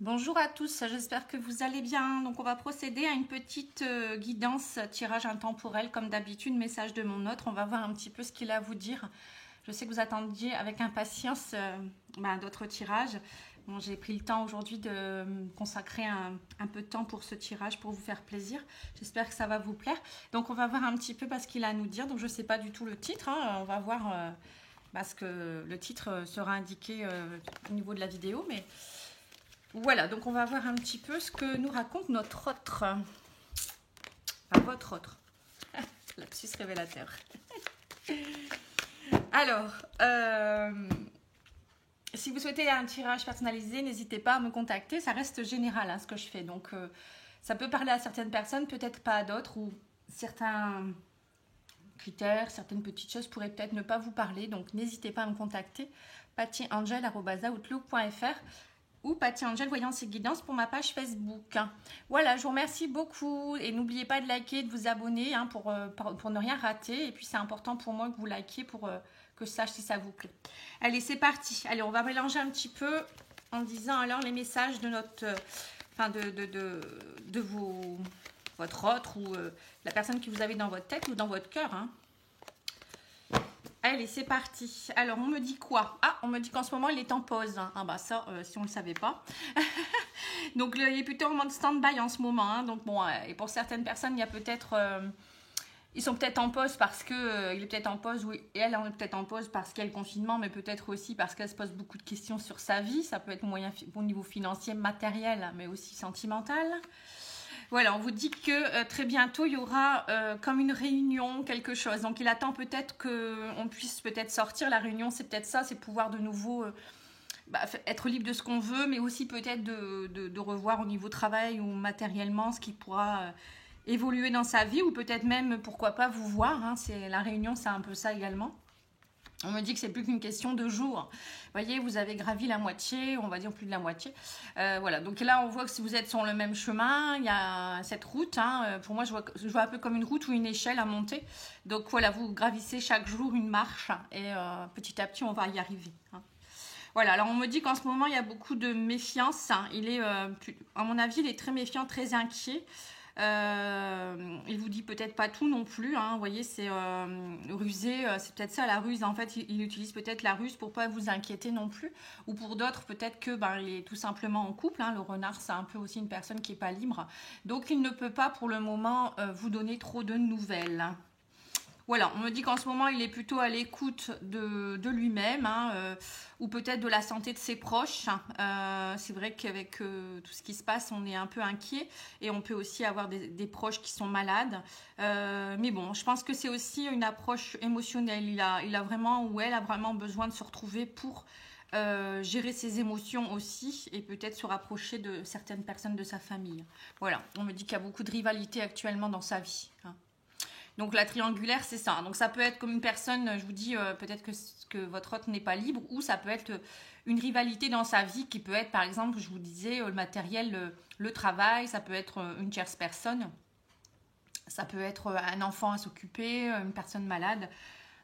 Bonjour à tous, j'espère que vous allez bien. Donc on va procéder à une petite guidance, tirage intemporel comme d'habitude, message de mon autre. On va voir un petit peu ce qu'il a à vous dire. Je sais que vous attendiez avec impatience d'autres tirages. Bon, j'ai pris le temps aujourd'hui de me consacrer un peu de temps pour ce tirage pour vous faire plaisir. J'espère que ça va vous plaire. Donc on va voir un petit peu ce qu'il a à nous dire. Donc je ne sais pas du tout le titre, hein. On va voir parce que le titre sera indiqué au niveau de la vidéo, mais... Voilà, donc on va voir un petit peu ce que nous raconte notre autre. Enfin, votre autre. Lapsus révélateur. Alors, si vous souhaitez un tirage personnalisé, n'hésitez pas à me contacter. Ça reste général ce que je fais. Donc, ça peut parler à certaines personnes, peut-être pas à d'autres, ou certains critères, certaines petites choses pourraient peut-être ne pas vous parler. Donc, n'hésitez pas à me contacter. pattyangel@outlook.fr ou Patty Angel Voyance et Guidance pour ma page Facebook. Voilà, je vous remercie beaucoup et n'oubliez pas de liker, de vous abonner pour ne rien rater. Et puis c'est important pour moi que vous likiez pour que je sache si ça vous plaît. Allez, c'est parti. Allez, on va mélanger un petit peu en disant alors les messages de notre, votre autre ou la personne que vous avez dans votre tête ou dans votre cœur. Allez, c'est parti. Alors, on me dit quoi? Ah, on me dit qu'en ce moment, il est en pause. Ah bah ça, si on ne le savait pas. Donc, il est plutôt en mode stand-by en ce moment. Donc, bon, et pour certaines personnes, il y a peut-être... ils sont peut-être en pause parce que... il est peut-être en pause, oui, et elle est peut-être en pause parce qu'il y a le confinement, mais peut-être aussi parce qu'elle se pose beaucoup de questions sur sa vie. Ça peut être au niveau financier, matériel, mais aussi sentimental. Voilà, on vous dit que très bientôt, il y aura comme une réunion, quelque chose. Donc, il attend peut-être qu'on puisse peut-être sortir. La réunion, c'est peut-être ça, c'est pouvoir de nouveau être libre de ce qu'on veut, mais aussi peut-être de revoir au niveau travail ou matériellement ce qui pourra évoluer dans sa vie ou peut-être même, pourquoi pas, vous voir. La réunion, c'est un peu ça également. On me dit que c'est plus qu'une question de jours. Vous voyez, vous avez gravi la moitié, on va dire plus de la moitié. Voilà, donc là, on voit que si vous êtes sur le même chemin, il y a cette route. Pour moi, je vois un peu comme une route ou une échelle à monter. Donc voilà, vous gravissez chaque jour une marche et petit à petit, on va y arriver. Voilà, alors on me dit qu'en ce moment, il y a beaucoup de méfiance. Il est, à mon avis, il est très méfiant, très inquiet. Il vous dit peut-être pas tout non plus, vous voyez, c'est rusé, c'est peut-être ça la ruse. En fait, il utilise peut-être la ruse pour pas vous inquiéter non plus, ou pour d'autres peut-être que il est tout simplement en couple. Le renard, c'est un peu aussi une personne qui est pas libre, donc il ne peut pas pour le moment vous donner trop de nouvelles. Voilà, on me dit qu'en ce moment, il est plutôt à l'écoute de lui-même, ou peut-être de la santé de ses proches. C'est vrai qu'avec tout ce qui se passe, on est un peu inquiet et on peut aussi avoir des proches qui sont malades. Mais bon, je pense que c'est aussi une approche émotionnelle. Il a vraiment, ou elle a vraiment besoin de se retrouver pour gérer ses émotions aussi et peut-être se rapprocher de certaines personnes de sa famille. Voilà, on me dit qu'il y a beaucoup de rivalité actuellement dans sa vie. Donc la triangulaire, c'est ça. Donc ça peut être comme une personne, je vous dis, peut-être que votre hôte n'est pas libre, ou ça peut être une rivalité dans sa vie qui peut être, par exemple, je vous disais, le matériel, le travail, ça peut être une tierce personne, ça peut être un enfant à s'occuper, une personne malade,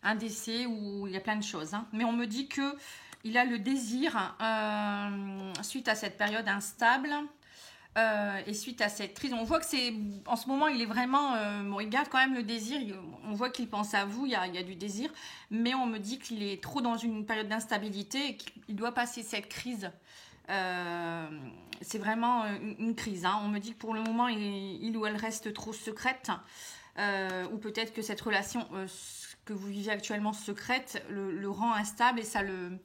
un décès, ou il y a plein de choses. Mais on me dit qu'il a le désir, suite à cette période instable, et suite à cette crise, on voit que c'est en ce moment il est vraiment il garde quand même le désir, on voit qu'il pense à vous, il y a du désir, mais on me dit qu'il est trop dans une période d'instabilité et qu'il doit passer cette crise. C'est vraiment une crise. On me dit que pour le moment il ou elle reste trop secrète, ou peut-être que cette relation que vous vivez actuellement secrète le rend instable et ça le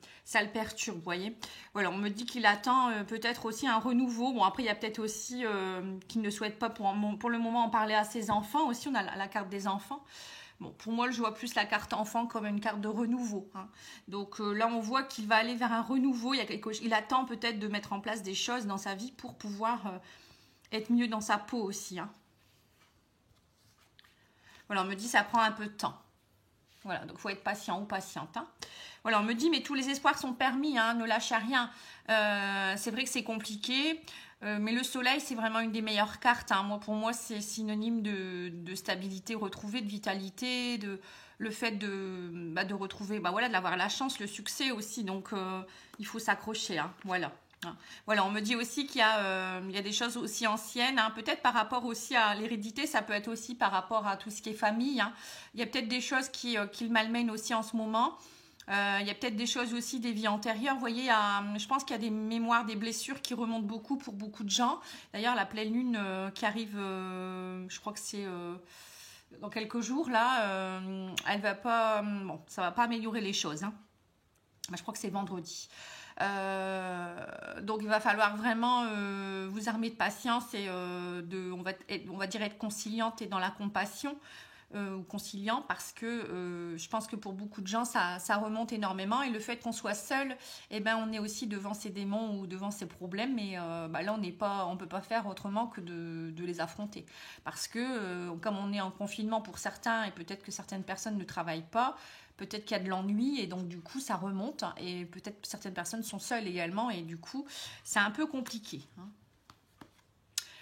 perturbe, vous voyez. Voilà, on me dit qu'il attend peut-être aussi un renouveau. Bon, après, il y a peut-être aussi qu'il ne souhaite pas pour le moment en parler à ses enfants aussi. On a la carte des enfants. Bon, pour moi, je vois plus la carte enfant comme une carte de renouveau. Donc là, on voit qu'il va aller vers un renouveau. Il attend peut-être de mettre en place des choses dans sa vie pour pouvoir être mieux dans sa peau aussi. Voilà, on me dit que ça prend un peu de temps. Voilà, donc il faut être patient ou patiente. Voilà, on me dit, mais tous les espoirs sont permis, ne lâchez rien. C'est vrai que c'est compliqué, mais le soleil, c'est vraiment une des meilleures cartes. Pour moi, c'est synonyme de stabilité retrouvée, de vitalité, le fait de retrouver, d'avoir la chance, le succès aussi. Donc, il faut s'accrocher, voilà. Hein. Voilà, on me dit aussi il y a des choses aussi anciennes, hein, peut-être par rapport aussi à l'hérédité, ça peut être aussi par rapport à tout ce qui est famille. Hein. Il y a peut-être des choses qui le malmènent aussi en ce moment. Il y a peut-être des choses aussi des vies antérieures. Vous voyez, je pense qu'il y a des mémoires, des blessures qui remontent beaucoup pour beaucoup de gens. D'ailleurs, la pleine lune qui arrive, je crois que c'est dans quelques jours, là, elle va pas, bon, ça va pas améliorer les choses. Hein. Je crois que c'est vendredi. Donc il va falloir vraiment vous armer de patience et on va dire être conciliante et dans la compassion ou conciliant parce que je pense que pour beaucoup de gens ça remonte énormément et le fait qu'on soit seul, eh ben, on est aussi devant ces démons ou devant ces problèmes mais là on peut pas faire autrement que de les affronter parce que comme on est en confinement pour certains et peut-être que certaines personnes ne travaillent pas, peut-être qu'il y a de l'ennui et donc du coup ça remonte et peut-être certaines personnes sont seules également et du coup c'est un peu compliqué. Hein.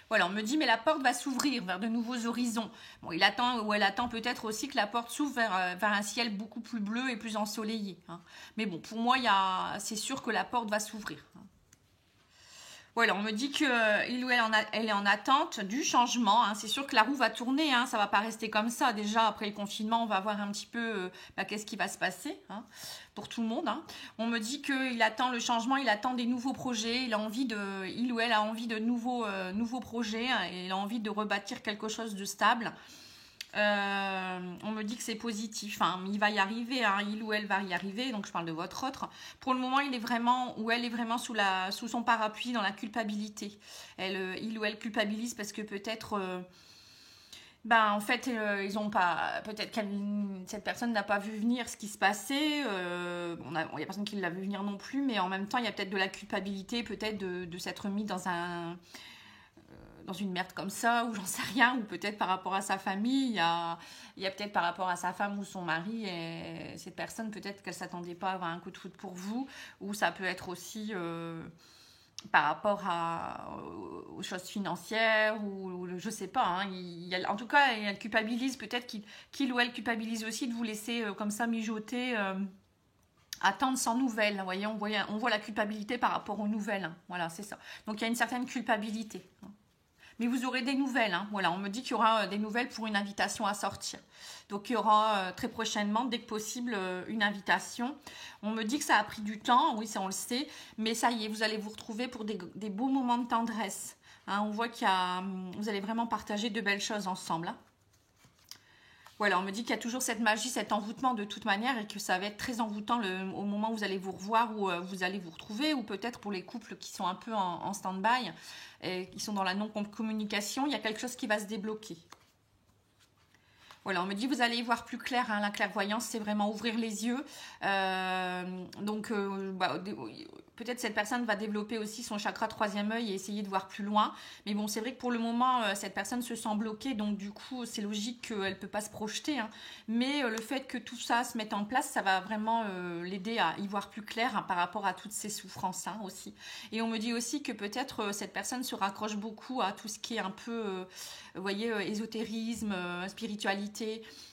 Voilà, on me dit mais la porte va s'ouvrir vers de nouveaux horizons. Bon, il attend ou elle attend peut-être aussi que la porte s'ouvre vers un ciel beaucoup plus bleu et plus ensoleillé. Hein. Mais bon, pour moi, c'est sûr que la porte va s'ouvrir. Hein. Voilà, on me dit qu'il ou elle est en attente du changement. Hein. C'est sûr que la roue va tourner, hein. Ça ne va pas rester comme ça. Déjà, après le confinement, on va voir un petit peu qu'est-ce qui va se passer hein, pour tout le monde. Hein. On me dit qu'il attend le changement, il attend des nouveaux projets. Il ou elle a envie de nouveaux projets. Hein, et il a envie de rebâtir quelque chose de stable. On me dit que c'est positif, hein, il va y arriver, hein, il ou elle va y arriver, donc je parle de votre autre. Pour le moment, il est vraiment, ou elle est vraiment sous son parapluie dans la culpabilité. Il ou elle culpabilise parce que peut-être, en fait, ils ont pas, peut-être que cette personne n'a pas vu venir ce qui se passait. Il y a personne qui l'a vu venir non plus, mais en même temps, il y a peut-être de la culpabilité, peut-être de s'être mis dans une merde comme ça, ou j'en sais rien, ou peut-être par rapport à sa famille, il y a peut-être par rapport à sa femme ou son mari, et cette personne, peut-être qu'elle ne s'attendait pas à avoir un coup de foudre pour vous, ou ça peut être aussi par rapport aux choses financières, ou je sais pas, hein, en tout cas, elle culpabilise, peut-être qu'il ou elle culpabilise aussi de vous laisser comme ça mijoter, attendre sans nouvelles. Vous voyez, on voit la culpabilité par rapport aux nouvelles, hein. Voilà, c'est ça. Donc il y a une certaine culpabilité. Mais vous aurez des nouvelles. Hein. Voilà, on me dit qu'il y aura des nouvelles pour une invitation à sortir. Donc il y aura très prochainement, dès que possible, une invitation. On me dit que ça a pris du temps, oui, ça on le sait, mais ça y est, vous allez vous retrouver pour des beaux moments de tendresse. Hein, on voit vous allez vraiment partager de belles choses ensemble. Hein. Voilà, on me dit qu'il y a toujours cette magie, cet envoûtement de toute manière et que ça va être très envoûtant au moment où vous allez vous revoir ou vous allez vous retrouver ou peut-être pour les couples qui sont un peu en stand-by et qui sont dans la non-communication, il y a quelque chose qui va se débloquer. Voilà, on me dit vous allez y voir plus clair. Hein, la clairvoyance, c'est vraiment ouvrir les yeux. Peut-être cette personne va développer aussi son chakra troisième œil et essayer de voir plus loin. Mais bon, c'est vrai que pour le moment, cette personne se sent bloquée. Donc du coup, c'est logique qu'elle ne peut pas se projeter. Hein. Mais le fait que tout ça se mette en place, ça va vraiment l'aider à y voir plus clair hein, par rapport à toutes ces souffrances hein, aussi. Et on me dit aussi que peut-être cette personne se raccroche beaucoup à tout ce qui est un peu, vous voyez, ésotérisme, spiritualité.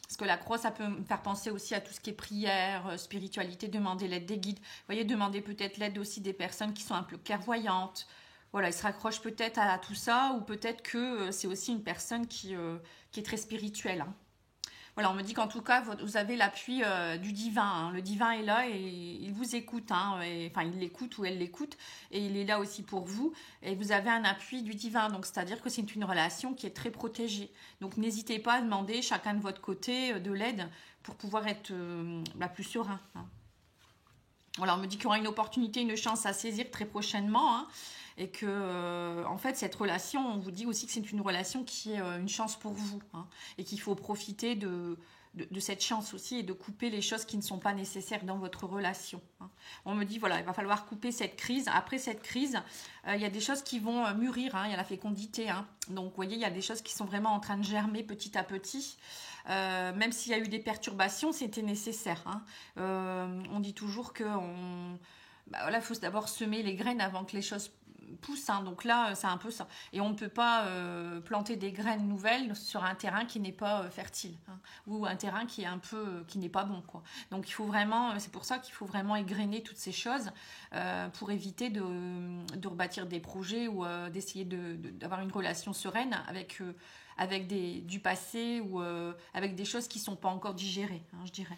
Parce que la croix, ça peut me faire penser aussi à tout ce qui est prière, spiritualité, demander l'aide des guides. Vous voyez, demander peut-être l'aide aussi des personnes qui sont un peu clairvoyantes. Voilà, il se raccroche peut-être à tout ça, ou peut-être que c'est aussi une personne qui est très spirituelle. Hein. Voilà, on me dit qu'en tout cas, vous avez l'appui du divin. Hein. Le divin est là et il vous écoute. Hein, il l'écoute ou elle l'écoute. Et il est là aussi pour vous. Et vous avez un appui du divin. Donc, c'est-à-dire que c'est une relation qui est très protégée. Donc, n'hésitez pas à demander chacun de votre côté de l'aide pour pouvoir être plus serein. Hein. Voilà, on me dit qu'il y aura une opportunité, une chance à saisir très prochainement. Hein. Et que, en fait, cette relation, on vous dit aussi que c'est une relation qui est une chance pour vous. Hein, et qu'il faut profiter de cette chance aussi et de couper les choses qui ne sont pas nécessaires dans votre relation. Hein. On me dit, voilà, il va falloir couper cette crise. Après cette crise, il y a des choses qui vont mûrir. Hein, il y a la fécondité. Hein. Donc, vous voyez, il y a des choses qui sont vraiment en train de germer petit à petit. Même s'il y a eu des perturbations, c'était nécessaire. Hein. On dit toujours que il faut d'abord semer les graines avant que les choses pousse, hein. Donc là, c'est un peu ça. Et on ne peut pas planter des graines nouvelles sur un terrain qui n'est pas fertile, hein, ou un terrain qui est un peu, qui n'est pas bon, quoi. Donc il faut vraiment, c'est pour ça qu'il faut vraiment égrener toutes ces choses pour éviter de rebâtir des projets ou d'essayer d'avoir une relation sereine avec du passé ou avec des choses qui ne sont pas encore digérées, hein, je dirais.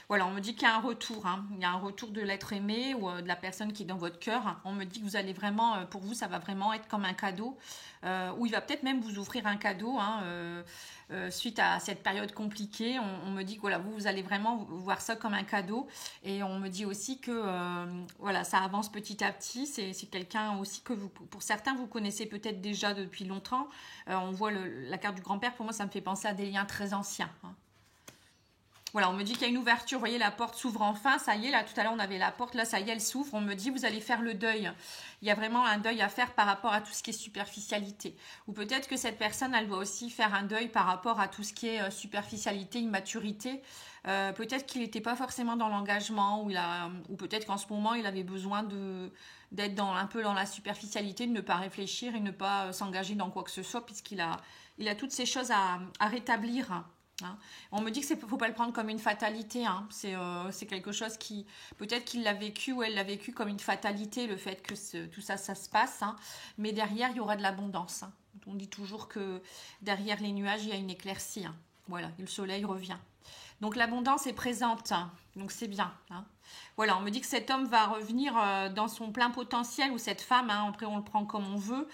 Voilà, on me dit qu'il y a un retour, hein. Il y a un retour de l'être aimé ou de la personne qui est dans votre cœur. On me dit que vous allez vraiment, pour vous, ça va vraiment être comme un cadeau, ou il va peut-être même vous offrir un cadeau, hein, suite à cette période compliquée. On me dit que voilà, vous allez vraiment voir ça comme un cadeau. Et on me dit aussi que voilà, ça avance petit à petit. C'est quelqu'un aussi que vous, pour certains, vous connaissez peut-être déjà depuis longtemps. On voit la carte du grand-père, pour moi, ça me fait penser à des liens très anciens, hein. Voilà, on me dit qu'il y a une ouverture, vous voyez, la porte s'ouvre enfin, ça y est, là tout à l'heure on avait la porte, là ça y est, elle s'ouvre, on me dit vous allez faire le deuil. Il y a vraiment un deuil à faire par rapport à tout ce qui est superficialité. Ou peut-être que cette personne, elle doit aussi faire un deuil par rapport à tout ce qui est superficialité, immaturité. Peut-être qu'il n'était pas forcément dans l'engagement, ou peut-être qu'en ce moment il avait besoin d'être un peu dans la superficialité, de ne pas réfléchir et ne pas s'engager dans quoi que ce soit, puisqu'il a toutes ces choses à rétablir, hein. On me dit que faut pas le prendre comme une fatalité, hein. C'est quelque chose qui peut-être qu'il l'a vécu ou elle l'a vécu comme une fatalité, le fait que tout ça se passe, hein. Mais derrière il y aura de l'abondance, hein. On dit toujours que derrière les nuages il y a une éclaircie, hein. Voilà, et le soleil revient. Donc l'abondance est présente, hein. Donc c'est bien, hein. Voilà, on me dit que cet homme va revenir dans son plein potentiel, ou cette femme, hein, après on le prend comme on veut.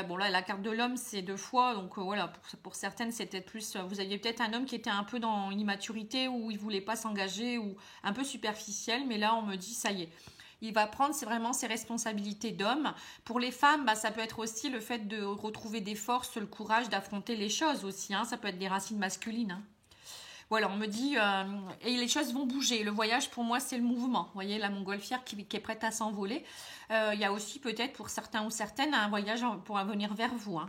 Bon là, la carte de l'homme, c'est 2 fois, donc voilà, pour certaines, c'était plus... vous aviez peut-être un homme qui était un peu dans l'immaturité, ou il voulait pas s'engager, ou un peu superficiel, mais là, on me dit, ça y est. Il va prendre vraiment ses responsabilités d'homme. Pour les femmes, ça peut être aussi le fait de retrouver des forces, le courage d'affronter les choses aussi, hein. Ça peut être des racines masculines, hein. Voilà, on me dit, et les choses vont bouger. Le voyage, pour moi, c'est le mouvement. Vous voyez, la montgolfière qui est prête à s'envoler. Il y a aussi peut-être pour certains ou certaines un voyage pour venir vers vous, hein.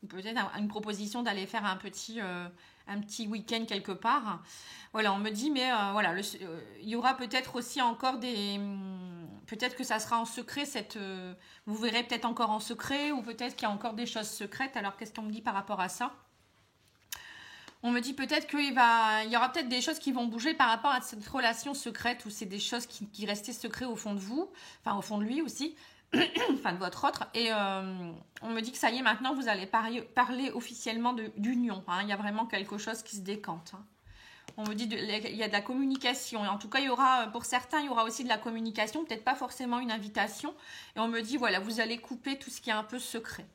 Ou peut-être une proposition d'aller faire un petit week-end quelque part. Voilà, on me dit, mais voilà, il y aura peut-être aussi encore peut-être que ça sera en secret, vous verrez peut-être encore en secret, ou peut-être qu'il y a encore des choses secrètes. Alors, qu'est-ce qu'on me dit par rapport à ça ? On me dit peut-être qu'il y aura peut-être des choses qui vont bouger par rapport à cette relation secrète, ou c'est des choses qui restaient secrètes au fond de vous, enfin au fond de lui aussi, enfin de votre autre. Et on me dit que ça y est, maintenant vous allez parler officiellement d'union, hein. Il y a vraiment quelque chose qui se décante, hein. On me dit il y a de la communication. Et en tout cas, pour certains, il y aura aussi de la communication, peut-être pas forcément une invitation. Et on me dit, voilà, vous allez couper tout ce qui est un peu secret.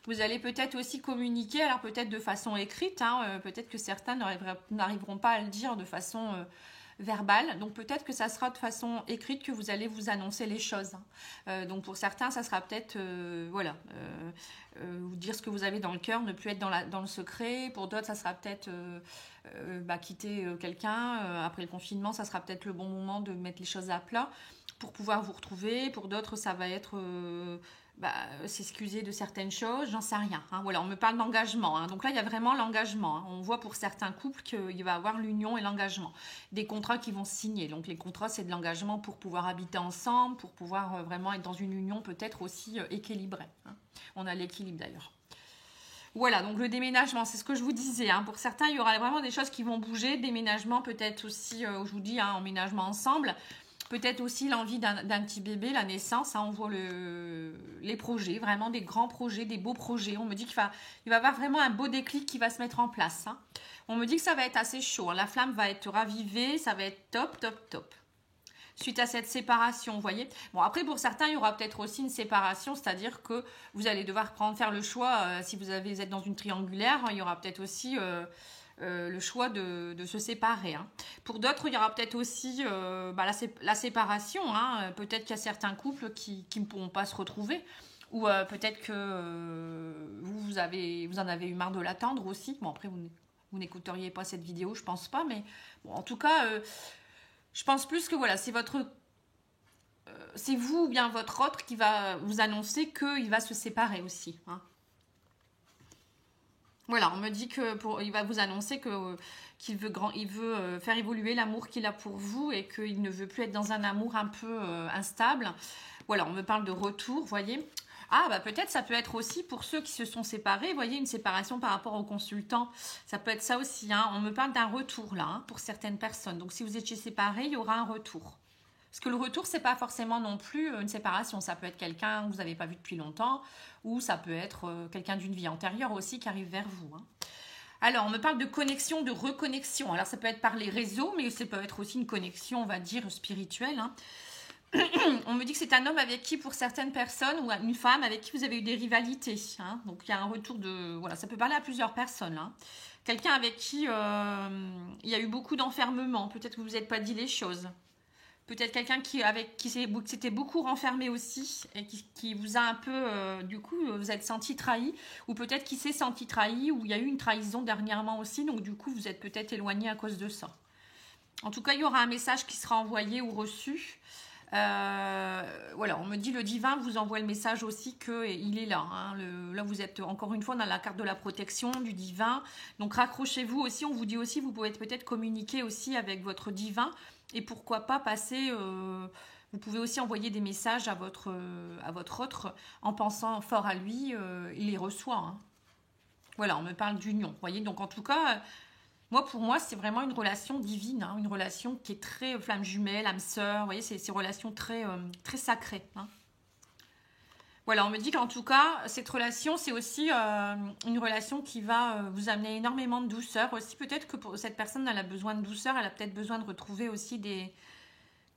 Vous allez peut-être aussi communiquer, alors peut-être de façon écrite, hein, peut-être que certains n'arriveront pas à le dire de façon verbale, donc peut-être que ça sera de façon écrite que vous allez vous annoncer les choses, hein. Donc pour certains, ça sera peut-être, voilà, vous dire ce que vous avez dans le cœur, ne plus être dans le secret. Pour d'autres, ça sera peut-être quitter quelqu'un. Après le confinement, ça sera peut-être le bon moment de mettre les choses à plat pour pouvoir vous retrouver. Pour d'autres, ça va être... s'excuser de certaines choses, j'en sais rien, hein. Voilà, on me parle d'engagement, hein. Donc là il y a vraiment l'engagement, hein. On voit pour certains couples qu'il va y avoir l'union et l'engagement, des contrats qui vont se signer. Donc les contrats, c'est de l'engagement pour pouvoir habiter ensemble, pour pouvoir vraiment être dans une union peut-être aussi équilibrée, hein. On a l'équilibre d'ailleurs. Voilà, donc le déménagement, c'est ce que je vous disais, hein. Pour certains, il y aura vraiment des choses qui vont bouger, déménagement peut-être aussi, je vous dis, hein, emménagement ensemble. Peut-être aussi l'envie d'un petit bébé, la naissance, hein. On voit les projets, vraiment des grands projets, des beaux projets. On me dit qu'il va y avoir vraiment un beau déclic qui va se mettre en place, hein. On me dit que ça va être assez chaud, hein. La flamme va être ravivée, ça va être top, top, top. Suite à cette séparation, vous voyez. Bon, après, pour certains, il y aura peut-être aussi une séparation, c'est-à-dire que vous allez devoir faire le choix, si vous êtes dans une triangulaire, il y aura peut-être aussi... le choix de se séparer, hein. Pour d'autres, il y aura peut-être aussi la séparation, hein. Peut-être qu'il y a certains couples qui ne pourront pas se retrouver, ou peut-être que vous en avez eu marre de l'attendre aussi. Bon, après, vous n'écouteriez pas cette vidéo, je pense pas, mais bon, en tout cas, je pense plus que voilà, c'est vous ou bien votre autre qui va vous annoncer qu'il va se séparer aussi, hein. Voilà, on me dit il va vous annoncer qu'il veut faire évoluer l'amour qu'il a pour vous, et qu'il ne veut plus être dans un amour un peu instable. Voilà, on me parle de retour, vous voyez. Ah, bah peut-être ça peut être aussi pour ceux qui se sont séparés, vous voyez, une séparation par rapport au consultant. Ça peut être ça aussi, hein. On me parle d'un retour là, hein, pour certaines personnes. Donc si vous étiez séparés, il y aura un retour. Parce que le retour, c'est pas forcément non plus une séparation. Ça peut être quelqu'un que vous n'avez pas vu depuis longtemps, ou ça peut être quelqu'un d'une vie antérieure aussi qui arrive vers vous, hein. Alors, on me parle de connexion, de reconnexion. Alors, ça peut être par les réseaux, mais ça peut être aussi une connexion, on va dire, spirituelle, hein. On me dit que c'est un homme avec qui, pour certaines personnes, ou une femme avec qui vous avez eu des rivalités, hein. Donc, il y a un retour de... Voilà, ça peut parler à plusieurs personnes, hein. Quelqu'un avec qui il y a eu beaucoup d'enfermement. Peut-être que vous ne vous êtes pas dit les choses. Peut-être quelqu'un avec qui s'était beaucoup renfermé aussi et qui vous a un peu, du coup, vous êtes senti trahi. Ou peut-être qui s'est senti trahi, ou il y a eu une trahison dernièrement aussi. Donc, du coup, vous êtes peut-être éloigné à cause de ça. En tout cas, il y aura un message qui sera envoyé ou reçu. Voilà, on me dit le divin vous envoie le message aussi qu'il est là, hein. Là, vous êtes encore une fois dans la carte de la protection du divin. Donc, raccrochez-vous aussi. On vous dit aussi, vous pouvez peut-être communiquer aussi avec votre divin. Et pourquoi pas passer... vous pouvez aussi envoyer des messages à votre autre en pensant fort à lui. Il les reçoit, hein. Voilà, on me parle d'union. Vous voyez, donc en tout cas... pour moi, c'est vraiment une relation divine, hein, une relation qui est très flamme jumelle, âme sœur. Vous voyez, c'est une relation très, très sacrée, hein. Voilà, on me dit qu'en tout cas, cette relation, c'est aussi une relation qui va vous amener énormément de douceur. Aussi, peut-être que pour cette personne, elle a besoin de douceur. Elle a peut-être besoin de retrouver aussi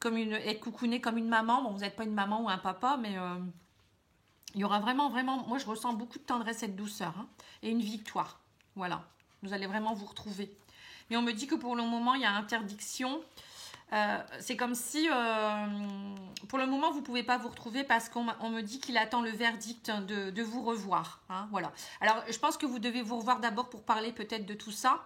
être coucounée comme une maman. Bon, vous n'êtes pas une maman ou un papa, mais il y aura vraiment, vraiment... Moi, je ressens beaucoup de tendresse et de douceur, hein, et une victoire. Voilà, vous allez vraiment vous retrouver. Mais on me dit que pour le moment, il y a interdiction. C'est comme si, pour le moment, vous ne pouvez pas vous retrouver parce qu'on me dit qu'il attend le verdict de vous revoir, hein, voilà. Alors, je pense que vous devez vous revoir d'abord pour parler peut-être de tout ça.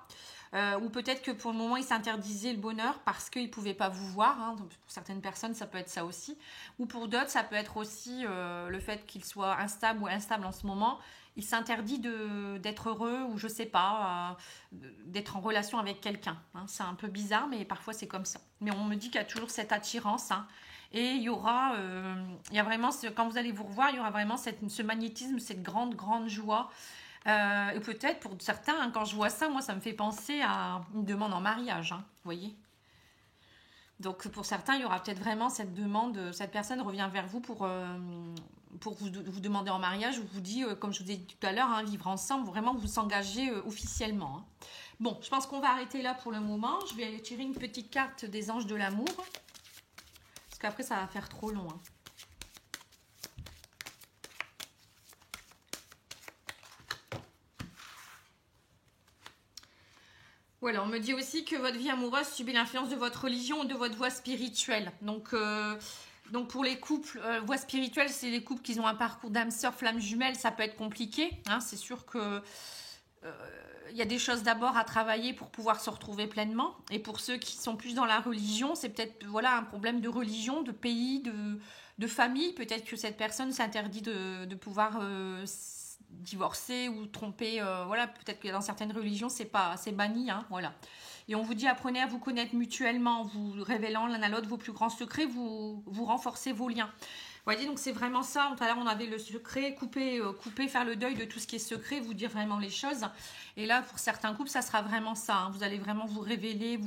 Ou peut-être que pour le moment, il s'interdisait le bonheur parce qu'il ne pouvait pas vous voir, hein. Donc, pour certaines personnes, ça peut être ça aussi. Ou pour d'autres, ça peut être aussi le fait qu'il soit instable ou instable en ce moment. Il s'interdit d'être heureux ou je sais pas, d'être en relation avec quelqu'un, hein. C'est un peu bizarre, mais parfois c'est comme ça. Mais on me dit qu'il y a toujours cette attirance, hein. Et il y aura, vraiment, quand vous allez vous revoir, il y aura vraiment ce magnétisme, cette grande, grande joie. Et peut-être pour certains, hein, quand je vois ça, moi ça me fait penser à une demande en mariage, hein, vous voyez. Donc pour certains, il y aura peut-être vraiment cette demande, cette personne revient vers vous pour vous demander en mariage, ou vous dit, comme je vous ai dit tout à l'heure, hein, vivre ensemble, vraiment vous s'engager officiellement, hein. Bon, je pense qu'on va arrêter là pour le moment. Je vais aller tirer une petite carte des anges de l'amour, parce qu'après ça va faire trop long, hein. Voilà, on me dit aussi que votre vie amoureuse subit l'influence de votre religion ou de votre voie spirituelle. Donc pour les couples, voie spirituelle, c'est les couples qui ont un parcours d'âme sœur, flamme jumelle, ça peut être compliqué, hein. C'est sûr que il y a des choses d'abord à travailler pour pouvoir se retrouver pleinement. Et pour ceux qui sont plus dans la religion, c'est peut-être voilà, un problème de religion, de pays, de famille. Peut-être que cette personne s'interdit de pouvoir divorcer ou tromper. Voilà, peut-être que dans certaines religions, c'est banni, hein, voilà. Et on vous dit, apprenez à vous connaître mutuellement, vous révélant l'un à l'autre vos plus grands secrets, vous renforcez vos liens. Vous voyez, donc c'est vraiment ça. Tout à l'heure, on avait le secret, couper, faire le deuil de tout ce qui est secret, vous dire vraiment les choses. Et là, pour certains couples, ça sera vraiment ça, hein. Vous allez vraiment vous révéler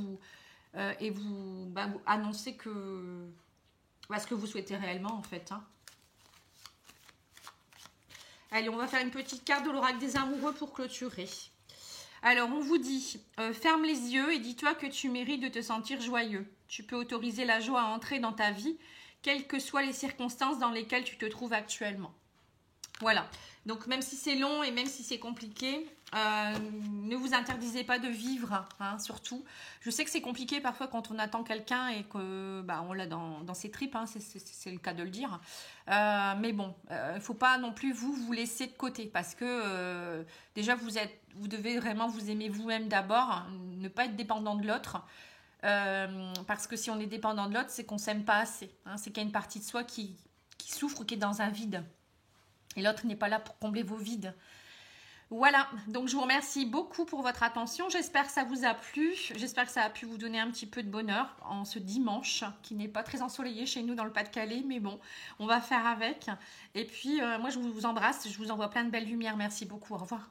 et vous annoncer ce que vous souhaitez réellement, en fait, hein. Allez, on va faire une petite carte de l'oracle des amoureux pour clôturer. Alors, on vous dit, ferme les yeux et dis-toi que tu mérites de te sentir joyeux. Tu peux autoriser la joie à entrer dans ta vie, quelles que soient les circonstances dans lesquelles tu te trouves actuellement. Voilà. Donc, même si c'est long et même si c'est compliqué, ne vous interdisez pas de vivre, hein, surtout. Je sais que c'est compliqué parfois quand on attend quelqu'un et que on l'a dans ses tripes, hein, c'est le cas de le dire. Mais bon, il ne faut pas non plus vous laisser de côté parce que déjà, vous devez vraiment vous aimer vous-même d'abord, hein, ne pas être dépendant de l'autre. Parce que si on est dépendant de l'autre, c'est qu'on ne s'aime pas assez, hein. C'est qu'il y a une partie de soi qui souffre, qui est dans un vide. Et l'autre n'est pas là pour combler vos vides. Voilà, donc je vous remercie beaucoup pour votre attention. J'espère que ça vous a plu. J'espère que ça a pu vous donner un petit peu de bonheur en ce dimanche qui n'est pas très ensoleillé chez nous dans le Pas-de-Calais. Mais bon, on va faire avec. Et puis, moi, je vous embrasse. Je vous envoie plein de belles lumières. Merci beaucoup. Au revoir.